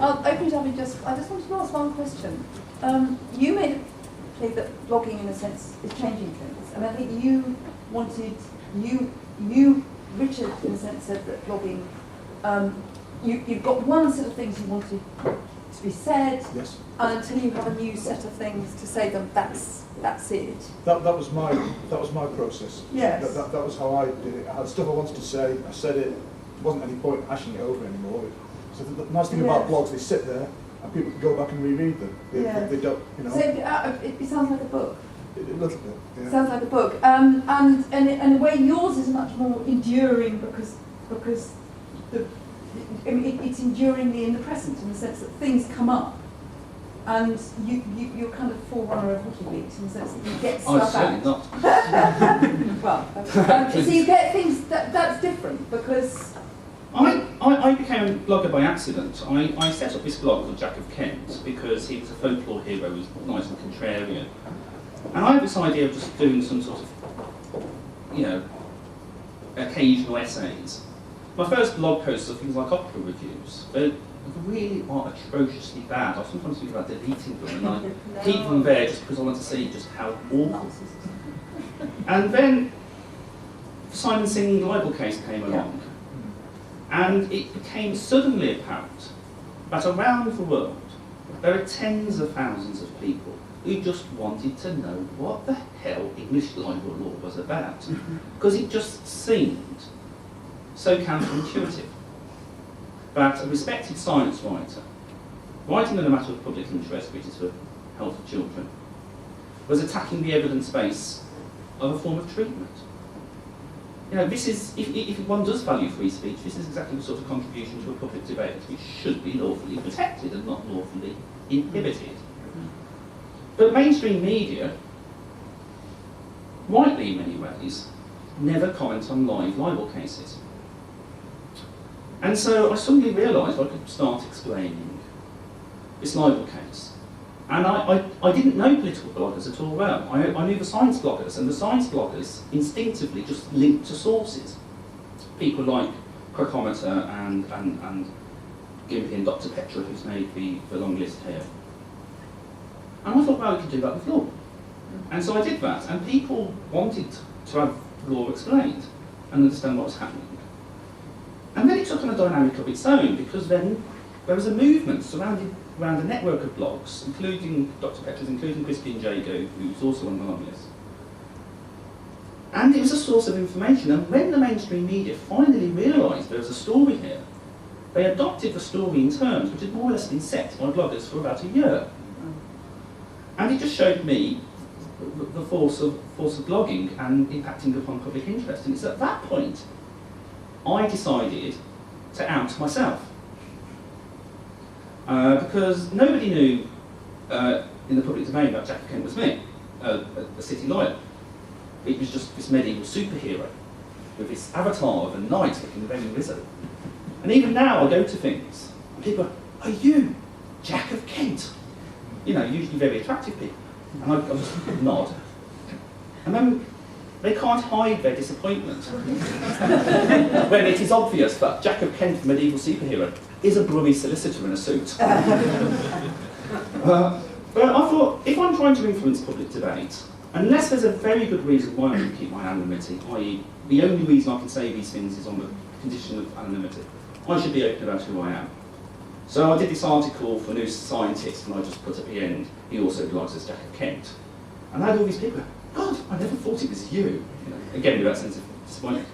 I'll open it up in I just wanted to ask one question. You made it clear that blogging, in a sense, is changing things, and I think Richard, in a sense, said that blogging, you've got one set of things you wanted to be said, yes, and until you have a new set of things to say them, that's it. that was my process. Yes. That was how I did it. I had stuff I wanted to say. I said it. There wasn't any point hashing it over anymore. So the nice thing about blogs, they sit there and people can go back and reread them. They don't, you know. So it sounds like a book. A little bit. Yeah. Sounds like a book, and in a way yours is much more enduring because it's enduringly in the present, in the sense that things come up, and you're kind of forerunner of WikiLeaks in the sense that you get stuff out. Not. Well, so you get things that's different because. I became a blogger by accident. I set up this blog called Jack of Kent because he was a folklore hero who was nice and contrarian. And I had this idea of just doing some sort of, occasional essays. My first blog posts are things like opera reviews. They really are atrociously bad. I sometimes think about deleting them, and I keep them there just because I want to see just how awful. And then the Simon Singh libel case came along, and it became suddenly apparent that around the world there are tens of thousands of people who just wanted to know what the hell English libel law was about, because it just seemed so counterintuitive that a respected science writer, writing on a matter of public interest, which is for health of children, was attacking the evidence base of a form of treatment. This is, if one does value free speech, this is exactly the sort of contribution to a public debate which should be lawfully protected and not lawfully inhibited. But mainstream media, rightly in many ways, never comment on live libel cases. And so I suddenly realised I could start explaining this libel case. And I didn't know political bloggers at all well. I knew the science bloggers, and the science bloggers instinctively just linked to sources. People like Crocometer and Gimpy and Dr. Petra, who's made the Longlist here. And I thought, well, we could do that with law. And so I did that, and people wanted to have law explained and understand what was happening. And then it took on a dynamic of its own, because then there was a movement surrounded around a network of blogs, including Dr. Petra's, including Crispin Jago, who's also on the long list. And it was a source of information, and when the mainstream media finally realised there was a story here, they adopted the story in terms which had more or less been set by bloggers for about a year. And it just showed me the force of blogging and impacting upon public interest. And it's at that point I decided to out myself. Because nobody knew in the public domain that Jack of Kent was me, a city lawyer. It was just this medieval superhero with this avatar of a knight looking very wizard. And even now I go to things and people are you Jack of Kent? Usually very attractive people. And I just nod. And then they can't hide their disappointment when it is obvious that Jack of Kent, the medieval superhero, is a Brummie solicitor in a suit. But I thought, if I'm trying to influence public debate, unless there's a very good reason why I should keep my anonymity, i.e. the only reason I can say these things is on the condition of anonymity, I should be open about who I am. So I did this article for New Scientist, and I just put at the end, he also blogs as Jack of Kent. And I had all these people go, God, I never thought it was you. Again, with that sense of disappointment.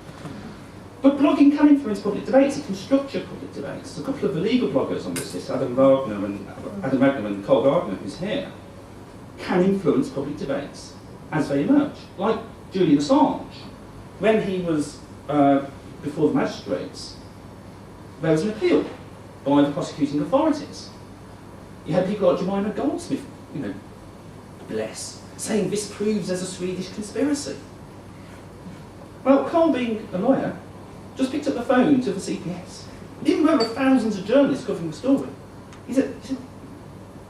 But blogging can influence public debates, it can structure public debates. A couple of the legal bloggers on this list, Adam Magnum and Carl Gardner, who's here, can influence public debates as they emerge. Like Julian Assange. When he was before the magistrates, there was an appeal by the prosecuting authorities. You had people like Jemima Goldsmith, bless, saying this proves there's a Swedish conspiracy. Well, Carl, being a lawyer, just picked up the phone to the CPS. Even though there were thousands of journalists covering the story. He said,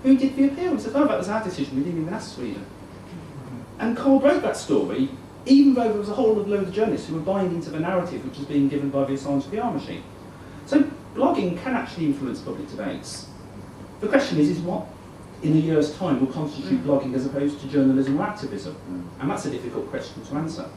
who did the appeal? He said, oh, that was our decision, we didn't even ask Sweden. And Carl broke that story, even though there was a whole load of journalists who were buying into the narrative which was being given by the Assange PR machine. So blogging can actually influence public debates The question is what in a year's time will constitute blogging as opposed to journalism or activism? And that's a difficult question to answer.